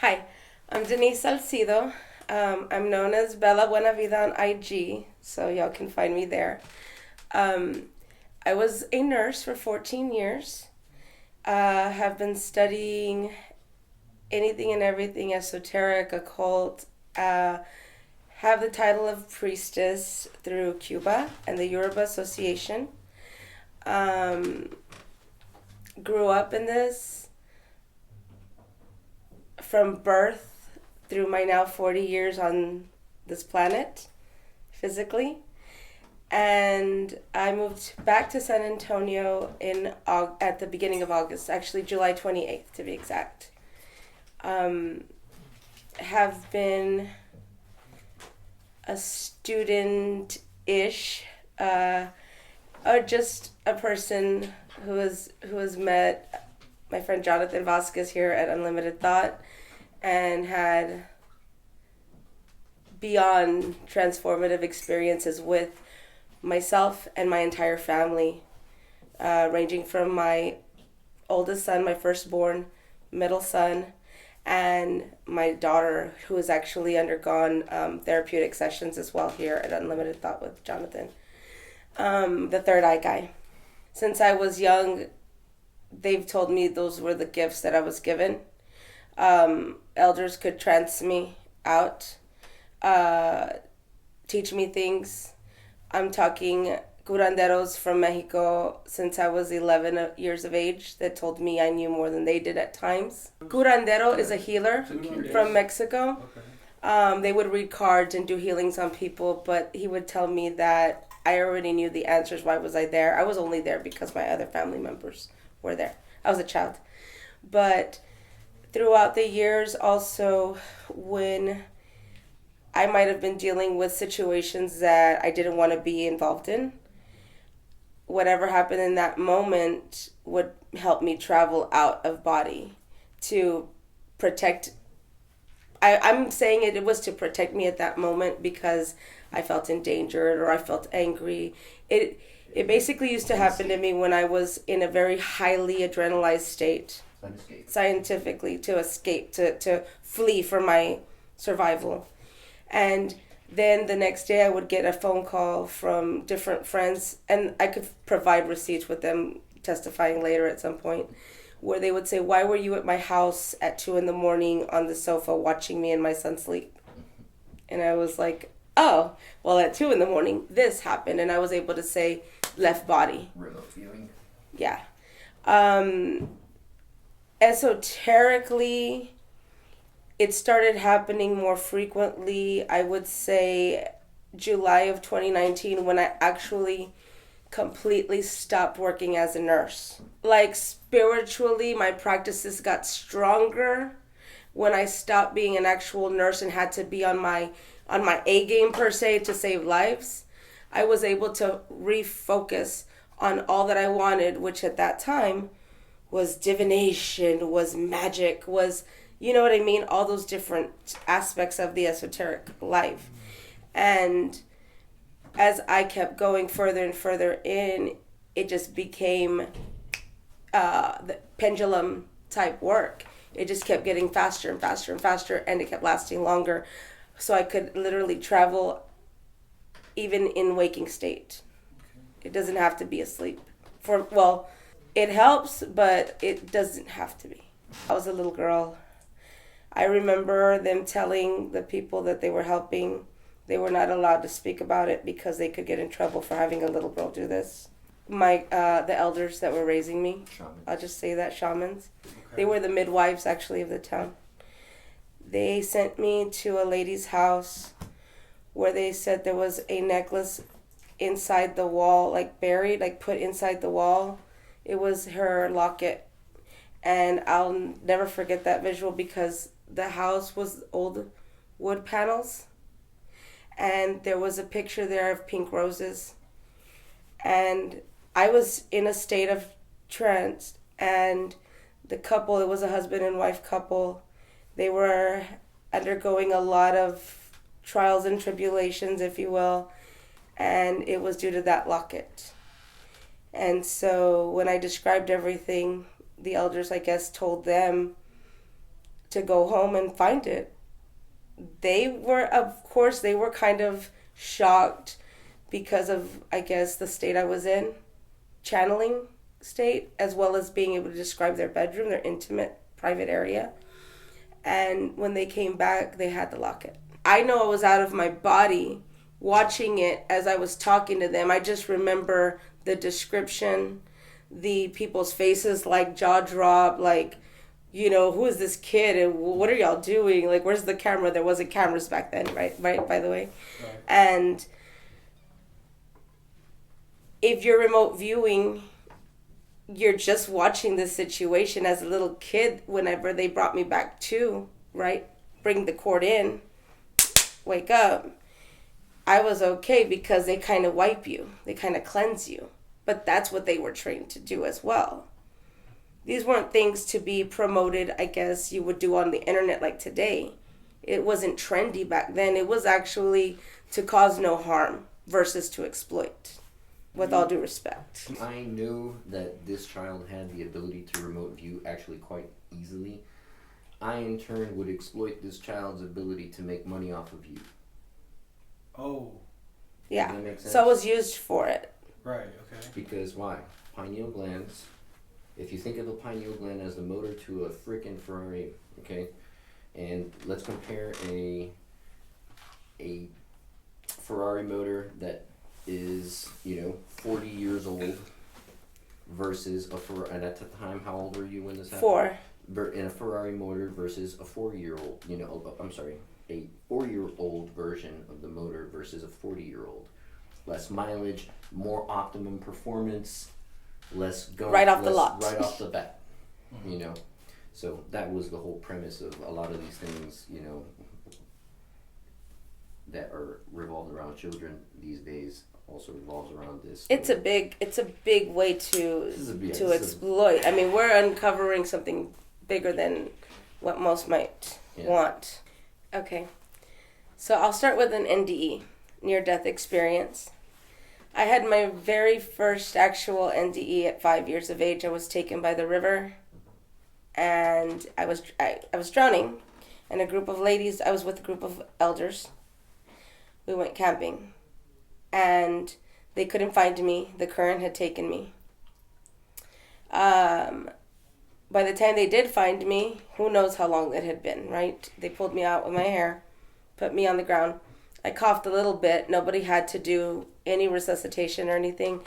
Hi, I'm Denise Salcido. I'm known as Bella Buena Vida on IG, so y'all can find me there. Um, I was a nurse for 14 years. Have been studying anything and everything esoteric, occult. Have the title of priestess through Cuba and the Yoruba Association. Um, Grew up in this from birth through my now 40 years on this planet physically. And I moved back to San Antonio at the beginning of August, actually July 28th to be exact. Have been a student-ish, or just a person who has met my friend Jonathan Vazquez here at Unlimited Thought and had beyond transformative experiences with myself and my entire family, ranging from my oldest son, my firstborn, middle son, and my daughter, who has actually undergone therapeutic sessions as well here at Unlimited Thought with Jonathan, the third eye guy. Since I was young, they've told me those were the gifts that I was given. Elders could trance me out, teach me things. I'm talking curanderos from Mexico since I was 11 years of age that told me I knew more than they did at times. Curandero is a healer from Mexico. They would read cards and do healings on people, but he would tell me that I already knew the answers. Why was I there? I was only there because my other family members were there. I was a child. But throughout the years, also, when I might have been dealing with situations that I didn't want to be involved in, whatever happened in that moment would help me travel out of body to protect. I'm saying it was to protect me at that moment because I felt endangered or I felt angry. It basically used to happen to me when I was in a very highly adrenalized state, scientifically, to escape, to flee from my survival. And then the next day I would get a phone call from different friends, and I could provide receipts with them testifying later at some point, where they would say, "Why were you at my house at 2 a.m. on the sofa watching me and my son sleep?" And I was like, "Oh, well, at 2 a.m. this happened," and I was able to say, "Left body." Remote viewing. Yeah. Esoterically, it started happening more frequently, I would say July of 2019, when I actually completely stopped working as a nurse. Like, spiritually, my practices got stronger when I stopped being an actual nurse and had to be on my A game per se to save lives. I was able to refocus on all that I wanted, which at that time was divination, was magic, was, you know what I mean? All those different aspects of the esoteric life. And as I kept going further and further in, it just became the pendulum type work. It just kept getting faster and faster and faster, and it kept lasting longer. So I could literally travel even in waking state. It doesn't have to be asleep. It helps, but it doesn't have to be. I was a little girl. I remember them telling the people that they were helping they were not allowed to speak about it because they could get in trouble for having a little girl do this. The elders that were raising me, Shamans. I'll just say that, shamans. Okay. They were the midwives, actually, of the town. They sent me to a lady's house where they said there was a necklace inside the wall, like buried, like put inside the wall. It was her locket. And I'll never forget that visual because the house was old wood panels. And there was a picture there of pink roses. And I was in a state of trance. And the couple, it was a husband and wife couple, they were undergoing a lot of trials and tribulations, if you will. And it was due to that locket. And so when I described everything, the elders, I guess, told them to go home and find it. Of course, they were kind of shocked because of, I guess, the state I was in, channeling state, as well as being able to describe their bedroom, their intimate, private area. And when they came back, they had the locket. I know I was out of my body watching it as I was talking to them. I just remember the description, the people's faces, like jaw drop, like, who is this kid and what are y'all doing? Like, where's the camera? There wasn't cameras back then, right, by the way. Right. And if you're remote viewing, you're just watching the situation. As a little kid, whenever they brought me back to, right, bring the cord in, wake up, I was okay because they kind of wipe you. They kind of cleanse you. But that's what they were trained to do as well. These weren't things to be promoted, I guess, you would do on the internet like today. It wasn't trendy back then. It was actually to cause no harm versus to exploit, with all due respect. I knew that this child had the ability to remote view actually quite easily. I, in turn, would exploit this child's ability to make money off of you. Oh. Yeah. Does that make sense? So I was used for it. Right, okay. Because why? Pineal glands. If you think of a pineal gland as the motor to a frickin' Ferrari, okay? And let's compare a Ferrari motor that is, 40 years old versus a Ferrari. And at the time, how old were you when this happened? 4. In a Ferrari motor versus a 4-year-old, a 4-year-old version of the motor versus a 40-year-old. Less mileage, more optimum performance, less go right off the lot, right off the bat. So that was the whole premise of a lot of these things, that are revolved around children these days. Also revolves around this. It's a big way to exploit. I mean, we're uncovering something bigger than what most might want. Okay, so I'll start with an NDE, near-death experience. I had my very first actual NDE at 5 years of age. I was taken by the river, and I was drowning, and I was with a group of elders. We went camping, and they couldn't find me. The current had taken me. By the time they did find me, who knows how long that had been, right? They pulled me out with my hair, put me on the ground. I coughed a little bit. Nobody had to do any resuscitation or anything.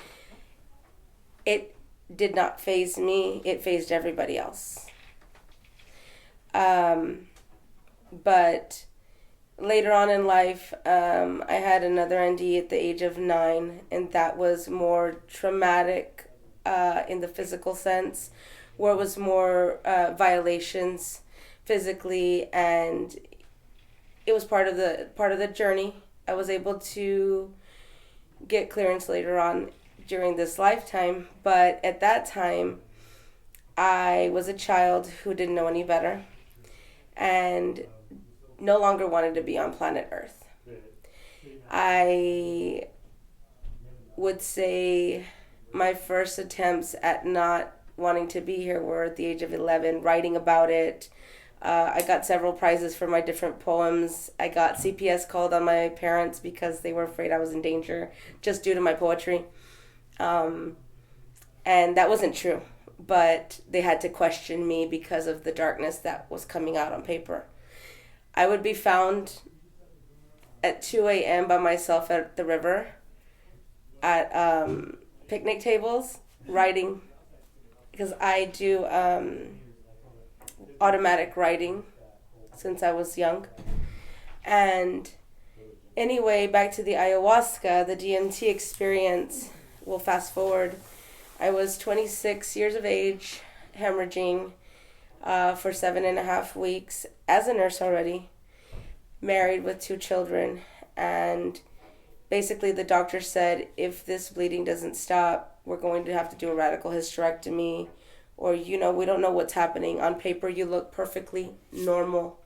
It did not faze me. It fazed everybody else. But later on in life, I had another ND at the age of 9, and that was more traumatic in the physical sense, where it was more violations physically, and it was part of the journey. I was able to get clearance later on during this lifetime, but at that time, I was a child who didn't know any better and no longer wanted to be on planet Earth. I would say my first attempts at not wanting to be here were at the age of 11, writing about it. I got several prizes for my different poems. I got CPS called on my parents because they were afraid I was in danger just due to my poetry. And that wasn't true, but they had to question me because of the darkness that was coming out on paper. I would be found at 2 a.m. by myself at the river at picnic tables writing, because I do automatic writing since I was young. And anyway, back to the ayahuasca, the DMT experience. We'll fast forward. I was 26 years of age, hemorrhaging for 7.5 weeks as a nurse already, married with 2 children. And basically the doctor said, if this bleeding doesn't stop, we're going to have to do a radical hysterectomy, or, we don't know what's happening. On paper, you look perfectly normal,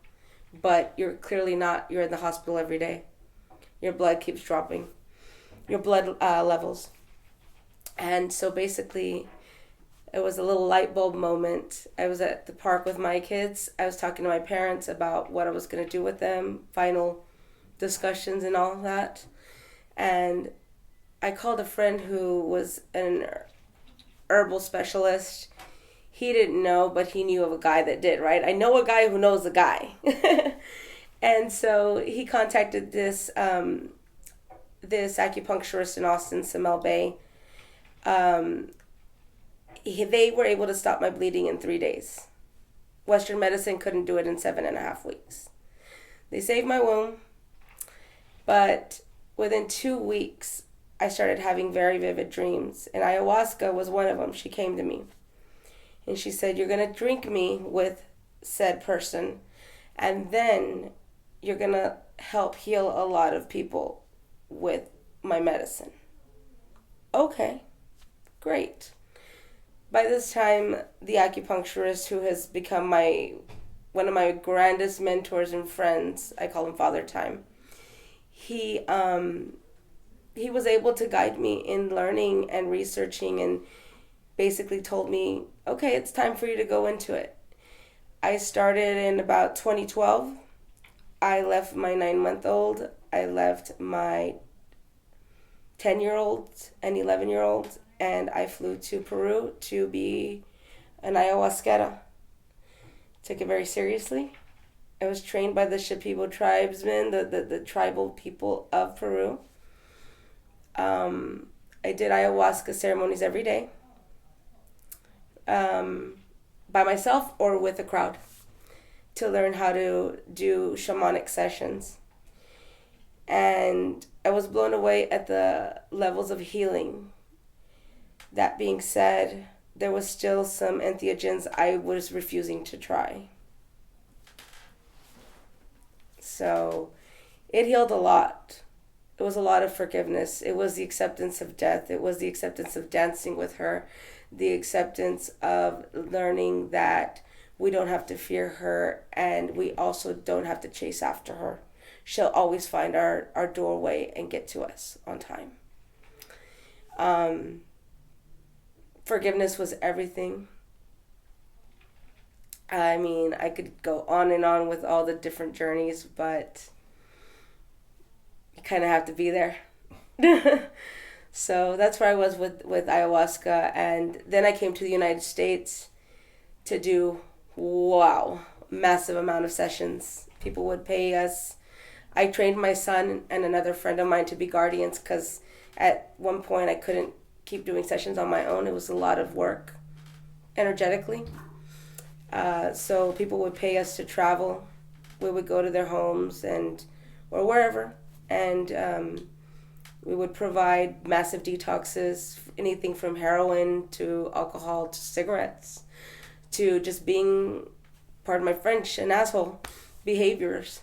but you're clearly not. You're in the hospital every day. Your blood keeps dropping, your blood levels. And so basically, It was a little light bulb moment. I was at the park with my kids. I was talking to my parents about what I was going to do with them, final discussions and all of that. And I called a friend who was an herbal specialist. He didn't know, but he knew of a guy that did, right? I know a guy who knows a guy. And so he contacted this acupuncturist in Austin, Semel Bay. They were able to stop my bleeding in 3 days. Western medicine couldn't do it in 7.5 weeks. They saved my womb, but within 2 weeks, I started having very vivid dreams, and ayahuasca was one of them. She came to me, and she said, "You're going to drink me with said person, and then you're going to help heal a lot of people with my medicine." Okay, great. By this time, the acupuncturist, who has become one of my grandest mentors and friends, I call him Father Time, he was able to guide me in learning and researching, and basically told me, okay, it's time for you to go into it. I started in about 2012. I left my 9-month-old. I left my 10-year-old and 11-year-old, and I flew to Peru to be an ayahuasquera. Took it very seriously. I was trained by the Shipibo tribesmen, the tribal people of Peru. I did ayahuasca ceremonies every day, by myself or with a crowd, to learn how to do shamanic sessions. And I was blown away at the levels of healing. That being said, there was still some entheogens I was refusing to try. So it healed a lot. It was a lot of forgiveness. It was the acceptance of death. It was the acceptance of dancing with her. The acceptance of learning that we don't have to fear her, and we also don't have to chase after her. She'll always find our doorway and get to us on time. Forgiveness was everything. I mean, I could go on and on with all the different journeys, but you kind of have to be there. So that's where I was with ayahuasca. And then I came to the United States to do, massive amount of sessions. People would pay us. I trained my son and another friend of mine to be guardians, because at one point I couldn't keep doing sessions on my own. It was a lot of work energetically. So people would pay us to travel. We would go to their homes or wherever, and we would provide massive detoxes, anything from heroin to alcohol to cigarettes to just being, pardon my French, an asshole behaviors,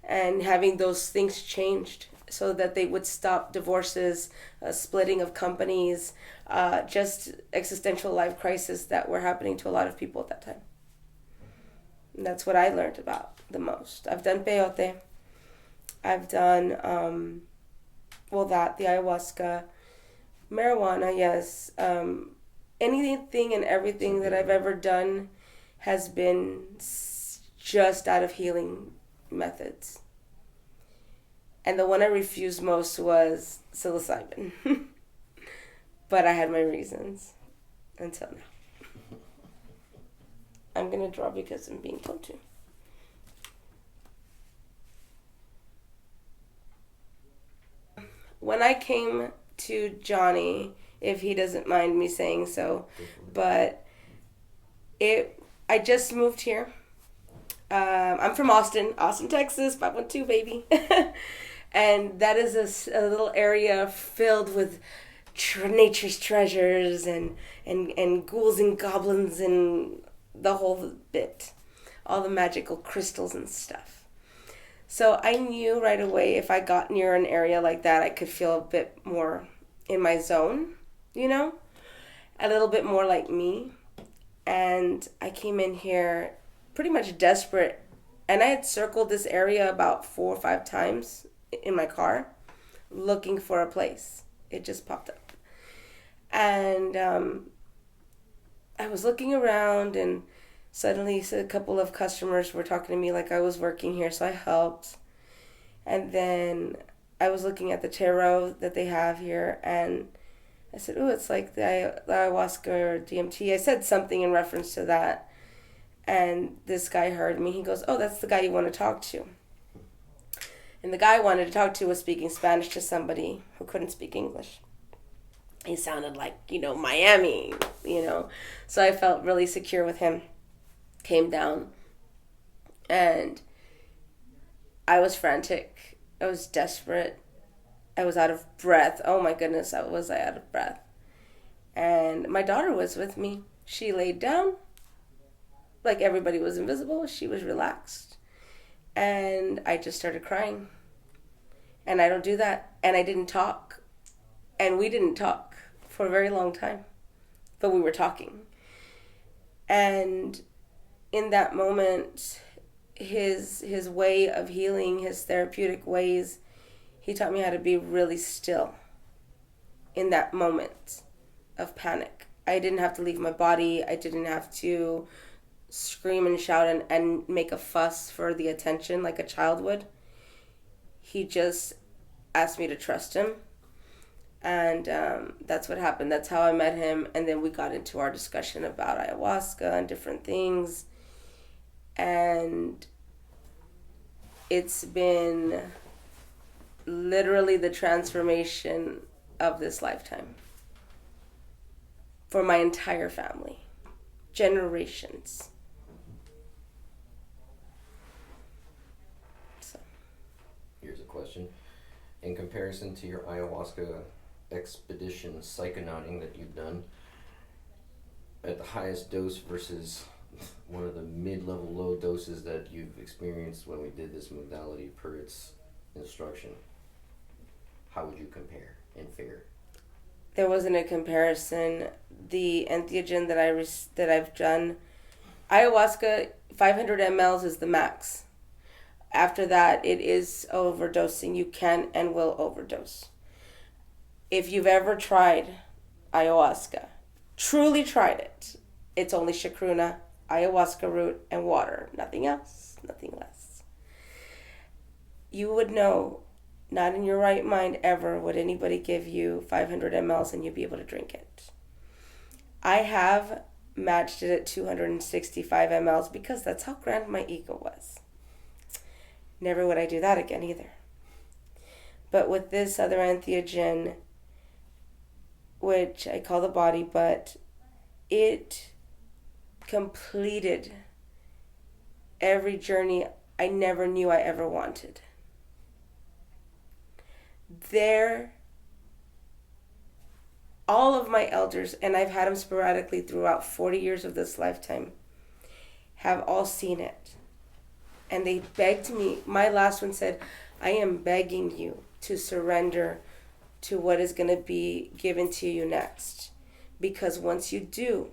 and having those things changed so that they would stop divorces, splitting of companies, just existential life crises that were happening to a lot of people at that time. And that's what I learned about the most. I've done peyote. I've done, the ayahuasca, marijuana, yes. Anything and everything that I've ever done has been just out of healing methods. And the one I refused most was psilocybin. But I had my reasons until now. I'm going to draw because I'm being told to. When I came to Johnny, if he doesn't mind me saying so, but I just moved here. I'm from Austin, Texas, 512, baby. And that is a little area filled with nature's treasures and ghouls and goblins and the whole bit. All the magical crystals and stuff. So I knew right away if I got near an area like that, I could feel a bit more in my zone, a little bit more like me. And I came in here pretty much desperate. And I had circled this area about 4 or 5 times in my car looking for a place. It just popped up. And I was looking around, and suddenly a couple of customers were talking to me like I was working here, so I helped. And then I was looking at the tarot that they have here, and I said, "Oh, it's like the ayahuasca or DMT." I said something in reference to that, and this guy heard me. He goes, "Oh, that's the guy you want to talk to." And the guy I wanted to talk to was speaking Spanish to somebody who couldn't speak English. He sounded like, Miami, So I felt really secure with him. Came down, and I was frantic. I was desperate. I was out of breath. Oh my goodness, I was out of breath. And my daughter was with me. She laid down, like everybody was invisible. She was relaxed. And I just started crying. And I don't do that. And I didn't talk. And we didn't talk for a very long time. But we were talking. And in that moment, his way of healing, his therapeutic ways, he taught me how to be really still in that moment of panic. I didn't have to leave my body. I didn't have to scream and shout and make a fuss for the attention like a child would. He just asked me to trust him. And that's what happened. That's how I met him. And then we got into our discussion about ayahuasca and different things. And it's been literally the transformation of this lifetime for my entire family. Generations. So. Here's a question. In comparison to your ayahuasca expedition psychonauting that you've done, at the highest dose versus one of the mid-level low doses that you've experienced when we did this modality per its instruction, how would you compare and fare? There wasn't a comparison. The entheogen that I've done, ayahuasca 500 mLs is the max. After that, it is overdosing. You can and will overdose. If you've ever tried ayahuasca, truly tried it, it's only chacruna, ayahuasca root, and water. Nothing else, nothing less. You would know, not in your right mind ever would anybody give you 500 mLs and you'd be able to drink it. I have matched it at 265 mLs because that's how grand my ego was. Never would I do that again either. But with this other entheogen, which I call the body, but it completed every journey I never knew I ever wanted. All of my elders, and I've had them sporadically throughout 40 years of this lifetime, have all seen it. And they begged me, my last one said, I am begging you to surrender to what is going to be given to you next. Because once you do,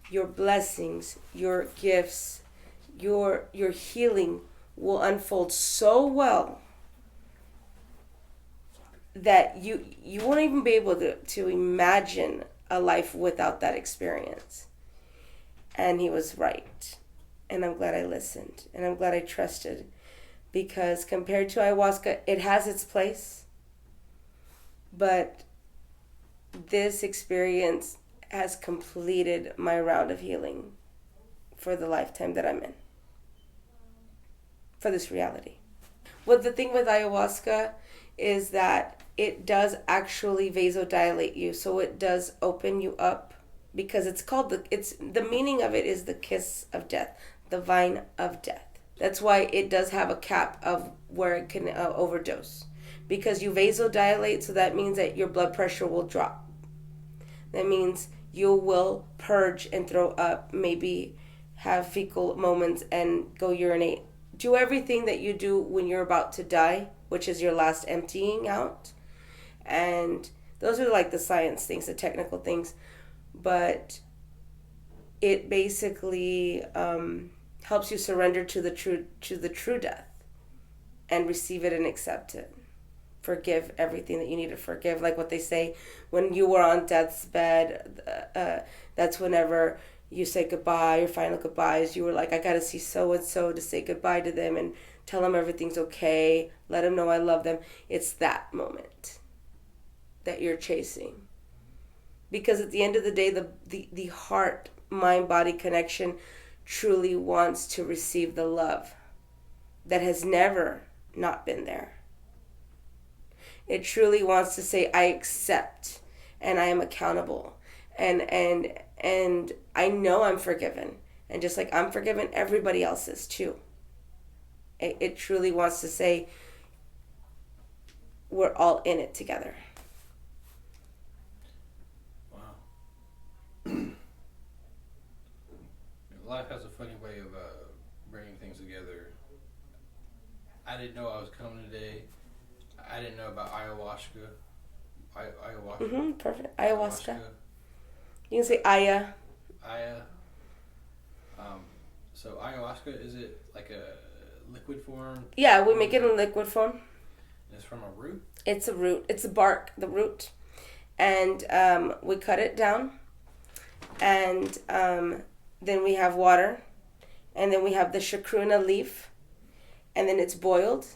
your blessings, your gifts, your healing will unfold so well that you won't even be able to imagine a life without that experience. And he was right. And I'm glad I listened. And I'm glad I trusted. Because compared to ayahuasca, it has its place. But this experience has completed my round of healing for the lifetime that I'm in. For this reality. Well, the thing with ayahuasca is that it does actually vasodilate you. So it does open you up. Because it's called the meaning of it is the kiss of death. The vine of death. That's why it does have a cap of where it can overdose. Because you vasodilate, so that means that your blood pressure will drop. That means you will purge and throw up, maybe have fecal moments and go urinate. Do everything that you do when you're about to die, which is your last emptying out. And those are like the science things, the technical things. But it basically helps you surrender to the true death and receive it and accept it. forgive everything that you need to forgive. Like what they say, when you were on death's bed, that's whenever you say goodbye, your final goodbyes. You were like, I got to see so-and-so to say goodbye to them and tell them everything's okay. Let them know I love them. It's that moment that you're chasing. Because at the end of the day, the heart, mind, body connection truly wants to receive the love that has never not been there. It truly wants to say, I accept and I am accountable. And I know I'm forgiven. And just like I'm forgiven, everybody else is too. It truly wants to say, we're all in it together. Wow. Life has a funny way of bringing things together. I didn't know I was coming today. I didn't know about ayahuasca. Ayahuasca. Perfect. Ayahuasca. You can say Aya. Aya. So ayahuasca, is it like a liquid form? Yeah, we make it in liquid form. And it's from a root? It's a root. It's a bark, the root. And we cut it down. And then we have water. And then we have the chacruna leaf. And then it's boiled.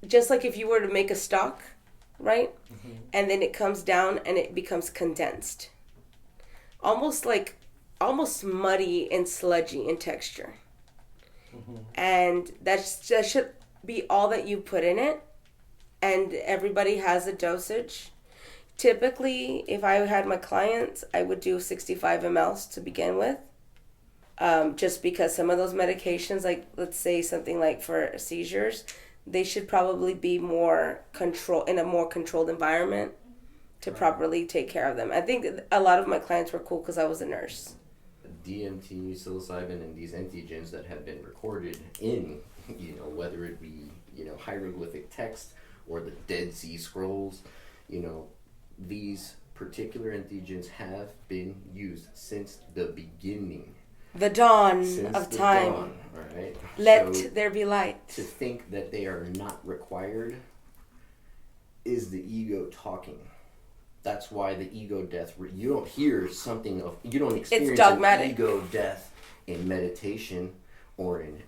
Just like if you were to make a stock, right? Mm-hmm. And then it comes down and it becomes condensed. Almost muddy and sludgy in texture. Mm-hmm. And that should be all that you put in it. And everybody has a dosage. Typically, if I had my clients, I would do 65 mLs to begin with. Just because some of those medications, like let's say something like for seizures, they should probably be in a more controlled environment to properly take care of them. I think a lot of my clients were cool because I was a nurse. DMT, psilocybin, and these entheogens that have been recorded in, whether it be, hieroglyphic text or the Dead Sea Scrolls, these particular entheogens have been used since the beginning. The dawn of time. Dawn, right? Let there be light. To think that they are not required is the ego talking. That's why the ego death, you don't hear something of, you don't experience an ego death in meditation or in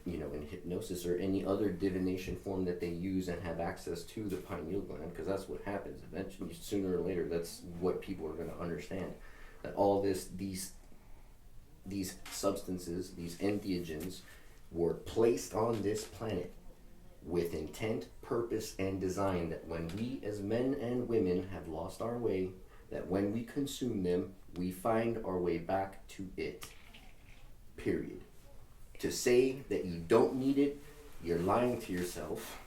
hypnosis or any other divination form that they use and have access to the pineal gland, because that's what happens eventually. Sooner or later, that's what people are going to understand. That all these substances, these entheogens, were placed on this planet with intent, purpose, and design, that when we as men and women have lost our way, that when we consume them, we find our way back to it. Period. To say that you don't need it, you're lying to yourself.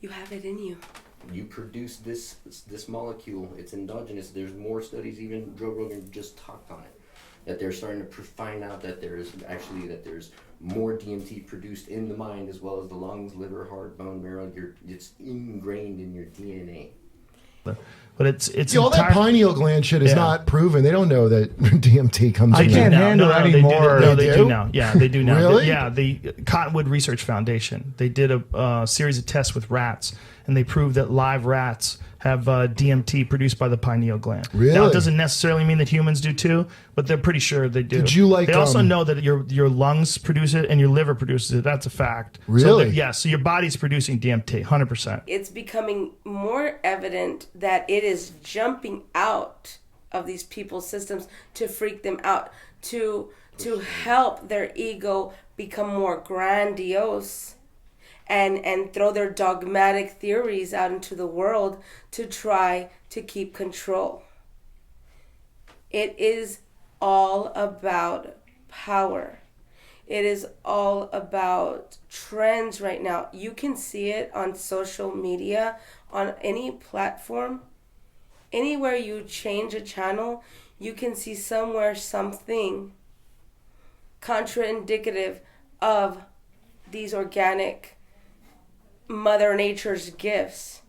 You have it in you. You produce this molecule. It's endogenous. There's more studies, even Joe Rogan just talked on it, that they're starting to find out that there's more DMT produced in the mind as well as the lungs, liver, heart, bone marrow. It's ingrained in your DNA. But it's all that pineal gland shit is not proven. They don't know that DMT comes in. I can't handle it anymore. They do now. Yeah, they do now. Really? The Cottonwood Research Foundation, they did a series of tests with rats, and they proved that live rats have DMT produced by the pineal gland. Really? Now, it doesn't necessarily mean that humans do too, but they're pretty sure they do. Did you They also know that your lungs produce it and your liver produces it. That's a fact. Really? So your body's producing DMT, 100%. It's becoming more evident that it is jumping out of these people's systems to freak them out, to help their ego become more grandiose. And throw their dogmatic theories out into the world to try to keep control. It is all about power. It is all about trends right now. You can see it on social media, on any platform. Anywhere you change a channel, you can see somewhere something contraindicative of these organic Mother Nature's gifts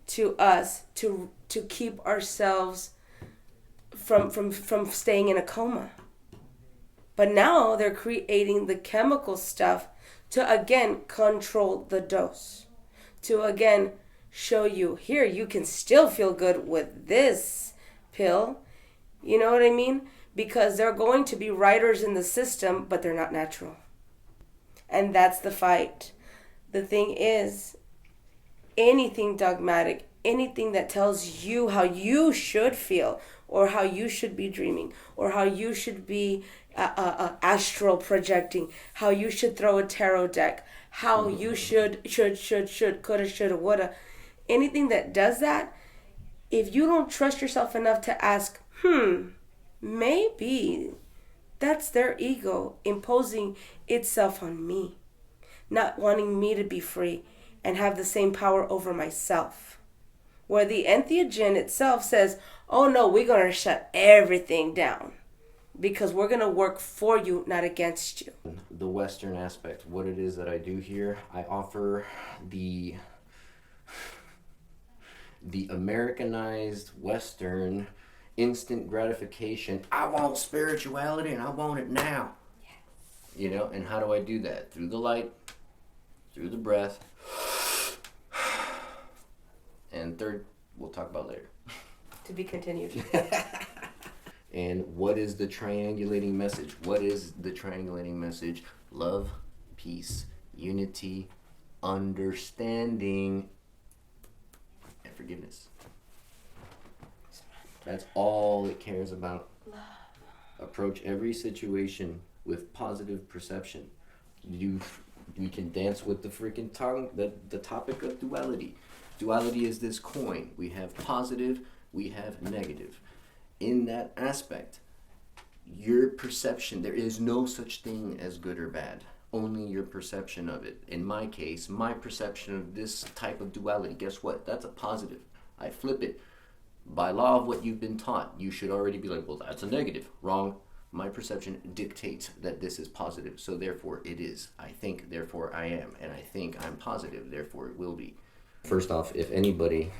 to us to keep ourselves from staying in a coma. But now they're creating the chemical stuff to again control the dose, to again show you, here, you can still feel good with this pill. You know what I mean? Because they're going to be writers in the system, but they're not natural. And that's the fight. The thing is, anything dogmatic, anything that tells you how you should feel, or how you should be dreaming, or how you should be astral projecting, how you should throw a tarot deck, how you should, coulda, shoulda, woulda. Anything that does that, if you don't trust yourself enough to ask, maybe that's their ego imposing itself on me, not wanting me to be free and have the same power over myself. Where the entheogen itself says, oh no, we're going to shut everything down because we're going to work for you, not against you. The Western aspect, what it is that I do here, I offer the Americanized Western instant gratification. I want spirituality and I want it now. You know, and how do I do that? Through the light, through the breath, and third, we'll talk about later. To be continued. And what is the triangulating message? What is the triangulating message? Love, peace, unity, understanding, and forgiveness. That's all it cares about. Love. Approach every situation with positive perception. We can dance with the freaking tongue, the topic of duality. Duality is this coin. We have positive, we have negative. In that aspect, your perception, there is no such thing as good or bad. Only your perception of it. In my case, my perception of this type of duality, guess what? That's a positive. I flip it. By law of what you've been taught, you should already be like, well, that's a negative. Wrong. My perception dictates that this is positive, so therefore it is. I think, therefore I am. And I think I'm positive, therefore it will be. First off, if anybody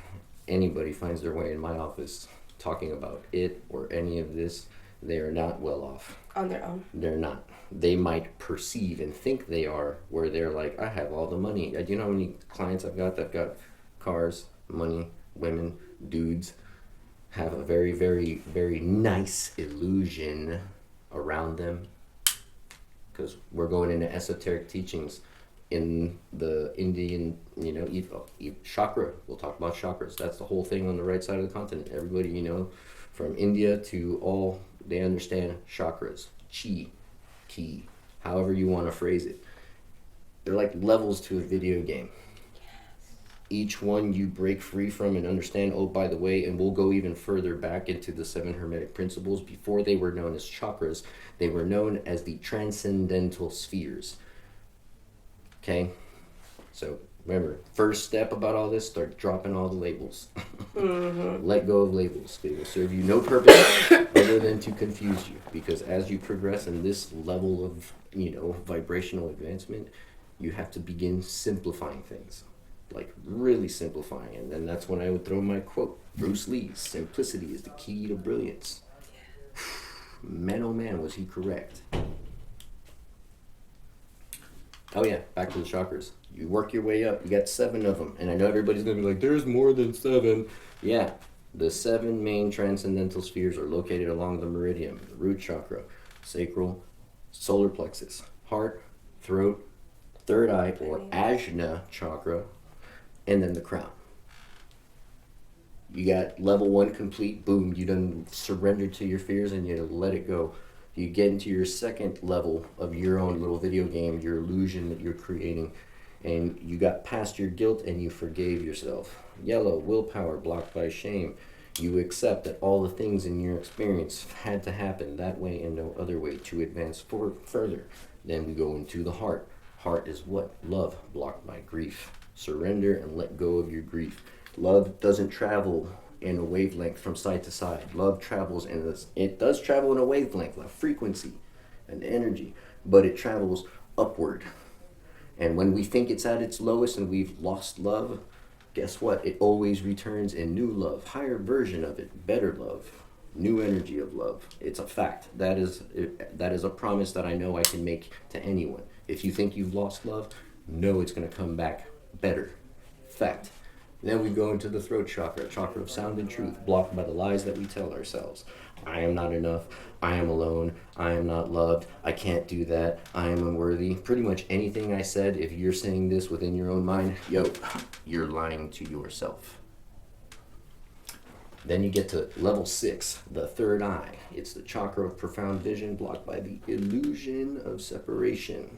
finds their way in my office talking about it or any of this, they are not well off. On their own. They're not. They might perceive and think they are, where they're like, I have all the money. Do you know how many clients I've got that got cars, money, women, dudes, have a very, very, very nice illusion around them? Because we're going into esoteric teachings in the Indian, chakra. We'll talk about chakras. That's the whole thing on the right side of the continent. Everybody, from India to all, they understand chakras, chi, ki, however you want to phrase it. They're like levels to a video game. Each one you break free from and understand, oh, by the way, and we'll go even further back into the 7 Hermetic Principles. Before they were known as chakras, they were known as the transcendental spheres. Okay? So remember, first step about all this, start dropping all the labels. Let go of labels. They will serve you no purpose other than to confuse you. Because as you progress in this level of, vibrational advancement, you have to begin simplifying things. Like really simplifying. And then that's when I would throw my quote. Bruce Lee's simplicity is the key to brilliance. Man, oh man, was he correct. Oh yeah, back to the chakras. You work your way up. You got 7 of them. And I know everybody's going to be like, there's more than 7. Yeah, the 7 main transcendental spheres are located along the meridian. The root chakra, sacral, solar plexus, heart, throat, third eye or ajna chakra, and then the crown. You got level 1 complete, boom, you done surrendered to your fears and you let it go. You get into your second level of your own little video game, your illusion that you're creating, and you got past your guilt and you forgave yourself. Yellow, willpower, blocked by shame. You accept that all the things in your experience had to happen that way and no other way to advance further. Then we go into the heart. Heart is what? Love, blocked by grief. Surrender and let go of your grief. Love doesn't travel in a wavelength from side to side. Love travels it does travel in a wavelength, a frequency, an energy, but it travels upward. And when we think it's at its lowest and we've lost love, guess what? It always returns in new love, higher version of it, better love, new energy of love. It's a fact. That is a promise that I know I can make to anyone. If you think you've lost love, know it's going to come back better. Fact. Then we go into the throat chakra, chakra of sound and truth, blocked by the lies that we tell ourselves. I am not enough. I am alone. I am not loved. I can't do that. I am unworthy. Pretty much anything I said, if you're saying this within your own mind, you're lying to yourself. Then you get to level 6, the third eye. It's the chakra of profound vision, blocked by the illusion of separation,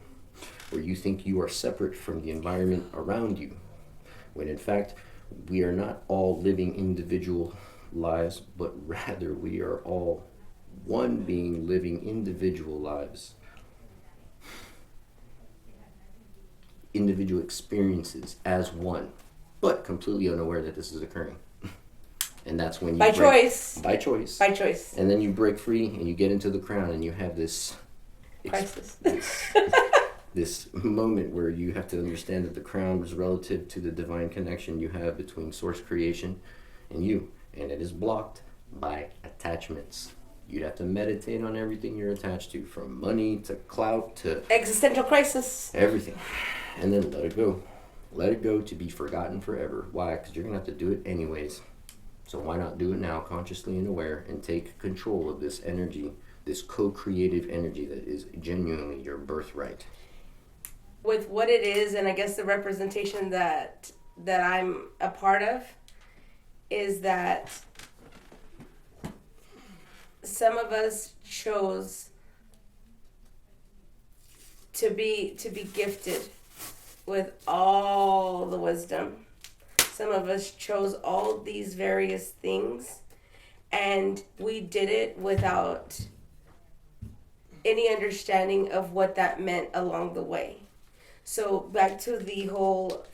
where you think you are separate from the environment around you, when in fact, we are not all living individual lives, but rather we are all one being living individual lives. Individual experiences as one, but completely unaware that this is occurring. And that's when you By choice. By choice. By choice. And then you break free and you get into the crown and you have this Crisis. this moment where you have to understand that the crown is relative to the divine connection you have between source creation and you. And it is blocked by attachments. You'd have to meditate on everything you're attached to, from money to clout to Existential crisis. everything. And then let it go. Let it go to be forgotten forever. Why? Because you're going to have to do it anyways. So why not do it now, consciously and aware, and take control of this energy, this co-creative energy that is genuinely your birthright. With what it is, and I guess the representation that I'm a part of, is that some of us chose to be gifted with all the wisdom. Some of us chose all these various things, and we did it without any understanding of what that meant along the way. So back to the whole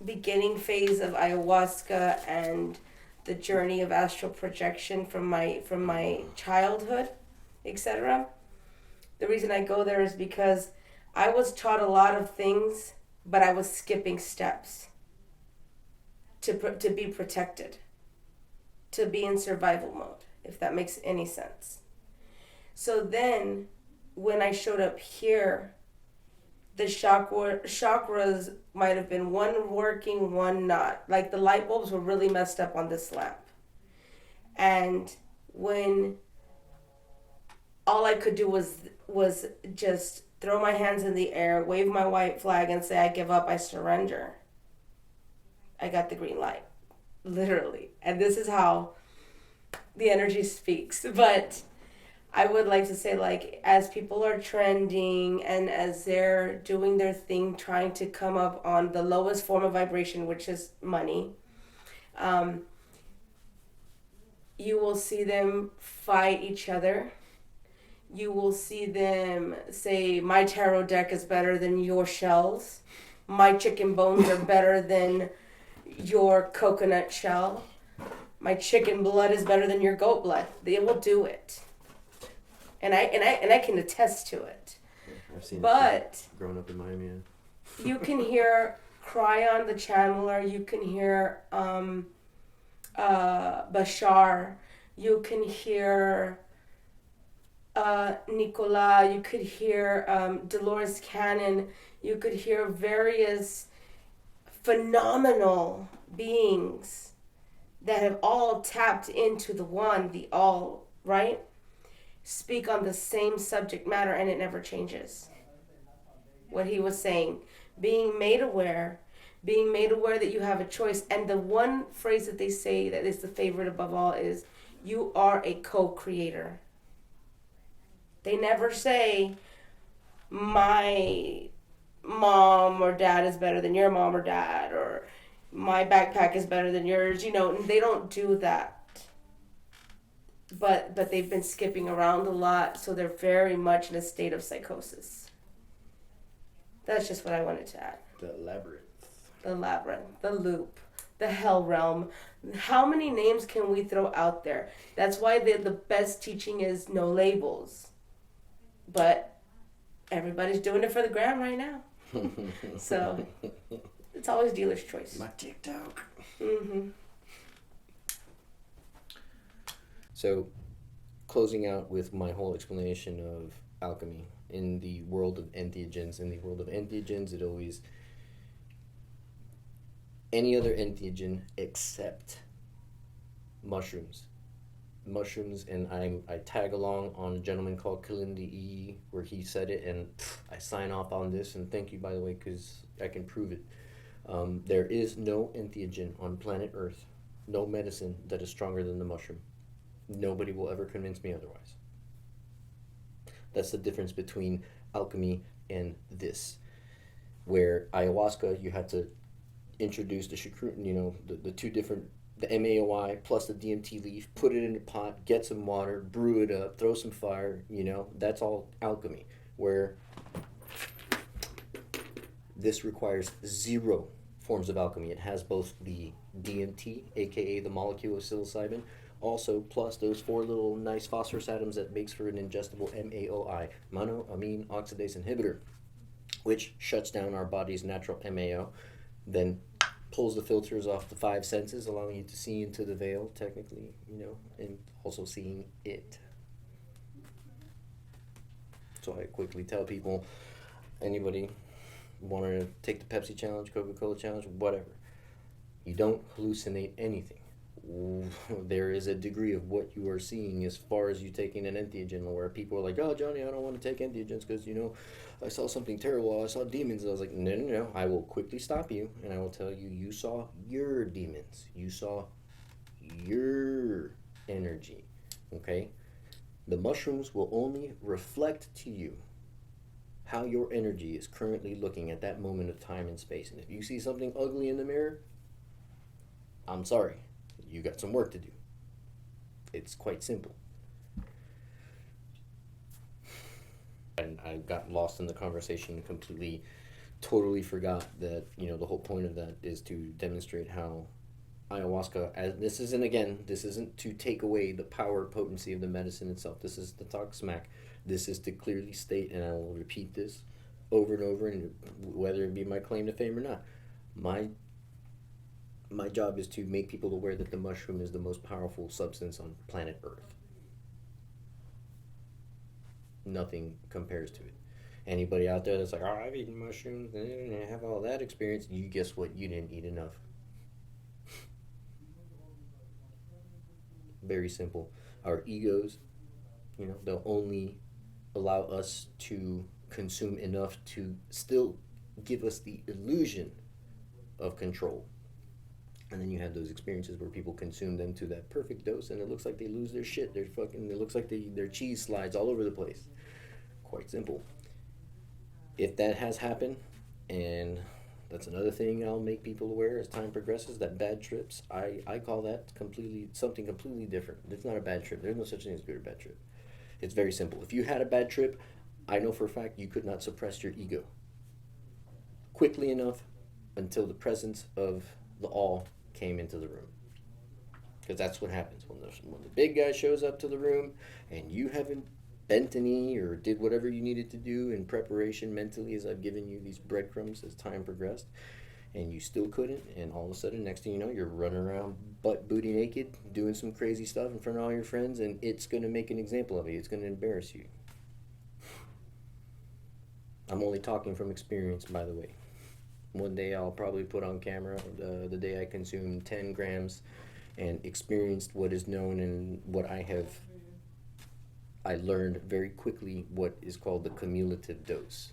beginning phase of ayahuasca and the journey of astral projection from my childhood, etc. The reason I go there is because I was taught a lot of things, but I was skipping steps to be protected, to be in survival mode, if that makes any sense. So then, when I showed up here, the chakras might have been one working, one not. Like the light bulbs were really messed up on this lamp. And when all I could do was just throw my hands in the air, wave my white flag, and say, I give up, I surrender, I got the green light, literally. And this is how the energy speaks. But I would like to say, like, as people are trending and as they're doing their thing, trying to come up on the lowest form of vibration, which is money, you will see them fight each other. You will see them say, my tarot deck is better than your shells. My chicken bones are better than your coconut shell. My chicken blood is better than your goat blood. They will do it. And I can attest to it. I've seen but it growing up in Miami. You can hear Cryon the Channeler. You can hear Bashar. You can hear Nicola. You could hear Dolores Cannon. You could hear various phenomenal beings that have all tapped into the one, the all, right? Speak on the same subject matter, and it never changes. What he was saying, being made aware that you have a choice. And the one phrase that they say that is the favorite above all is, you are a co-creator. They never say, my mom or dad is better than your mom or dad, or my backpack is better than yours. You know, they don't do that. But they've been skipping around a lot, so they're very much in a state of psychosis. That's just what I wanted to add. The labyrinth. The labyrinth, the loop, the hell realm. How many names can we throw out there? That's why the best teaching is no labels. But everybody's doing it for the gram right now. So it's always dealer's choice. My TikTok. Mm-hmm. So, closing out with my whole explanation of alchemy in the world of entheogens. In the world of entheogens, it always any other entheogen except mushrooms. Mushrooms, and I tag along on a gentleman called Kalindi E, where he said it, and I sign off on this, and thank you, by the way, because I can prove it. There is no entheogen on planet Earth, no medicine that is stronger than the mushroom. Nobody will ever convince me otherwise. That's the difference between alchemy and this, where ayahuasca, you had to introduce the chacruna, the two different, the MAOI plus the DMT leaf, put it in a pot, get some water, brew it up, throw some fire, that's all alchemy. Where this requires 0 forms of alchemy. It has both the DMT, aka the molecule of psilocybin, also plus those 4 little nice phosphorus atoms that makes for an ingestible MAOI, monoamine oxidase inhibitor, which shuts down our body's natural MAO, then pulls the filters off the 5 senses, allowing you to see into the veil, technically, and also seeing it. So I quickly tell people, anybody want to take the Pepsi challenge, Coca-Cola challenge, whatever, you don't hallucinate anything. There is a degree of what you are seeing as far as you taking an entheogen, where people are like, oh, Johnny, I don't want to take entheogens because, I saw something terrible. I saw demons. I was like, no. I will quickly stop you, and I will tell you, you saw your demons. You saw your energy, okay? The mushrooms will only reflect to you how your energy is currently looking at that moment of time and space. And if you see something ugly in the mirror, I'm sorry. You got some work to do. It's quite simple. And I got lost in the conversation and completely, totally forgot that, the whole point of that is to demonstrate how ayahuasca, this isn't to take away the power, potency of the medicine itself. This is to talk smack. This is to clearly state, and I will repeat this over and over, and whether it be my claim to fame or not, my job is to make people aware that the mushroom is the most powerful substance on planet Earth. Nothing compares to it. Anybody out there that's like, oh, I've eaten mushrooms and I have all that experience, you guess what? You didn't eat enough. Very simple. Our egos, they'll only allow us to consume enough to still give us the illusion of control. And then you have those experiences where people consume them to that perfect dose, and it looks like they lose their shit. It looks like their cheese slides all over the place. Quite simple. If that has happened, and that's another thing I'll make people aware as time progresses, that bad trips, I call that something completely different. It's not a bad trip. There's no such thing as a good or bad trip. It's very simple. If you had a bad trip, I know for a fact you could not suppress your ego quickly enough until the presence of the all came into the room. Because that's what happens when the big guy shows up to the room and you haven't bent a knee or did whatever you needed to do in preparation mentally, as I've given you these breadcrumbs as time progressed, and you still couldn't, and all of a sudden, next thing you know, you're running around butt booty naked doing some crazy stuff in front of all your friends, and it's going to make an example of you. It's going to embarrass you. I'm only talking from experience, by the way. One day I'll probably put on camera the day I consumed 10 grams and experienced what is known and what I learned very quickly what is called the cumulative dose,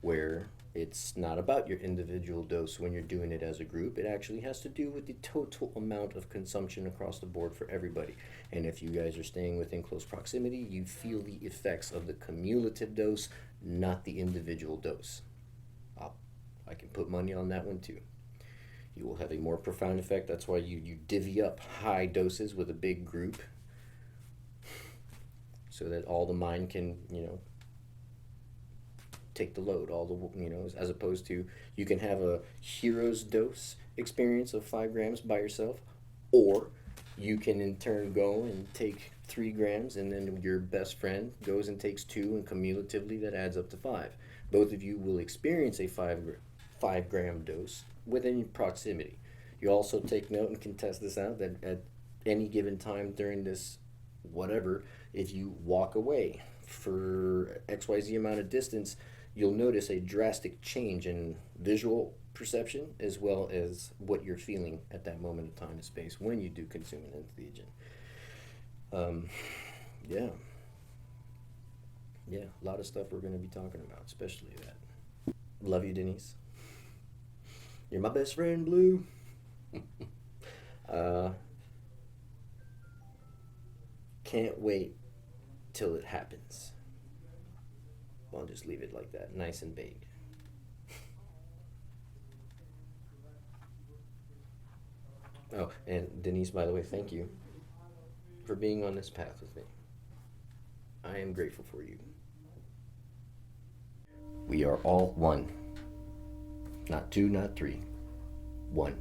where it's not about your individual dose when you're doing it as a group. It actually has to do with the total amount of consumption across the board for everybody. And if you guys are staying within close proximity, you feel the effects of the cumulative dose, not the individual dose. I can put money on that one too. You will have a more profound effect. That's why you divvy up high doses with a big group, so that all the mind can, take the load, as opposed to you can have a hero's dose experience of 5 grams by yourself, or you can in turn go and take 3 grams, and then your best friend goes and takes 2, and cumulatively that adds up to 5. Both of you will experience a 5 gram dose within proximity. You also take note and can test this out that at any given time during this whatever, if you walk away for XYZ amount of distance, you'll notice a drastic change in visual perception as well as what you're feeling at that moment of time and space when you do consume an entheogen. Yeah. Yeah, a lot of stuff we're going to be talking about, especially that. Love you, Denise. You're my best friend, Blue. Can't wait till it happens. I'll just leave it like that, nice and vague. Oh, and Denise, by the way, thank you for being on this path with me. I am grateful for you. We are all one. Not two, not three. One.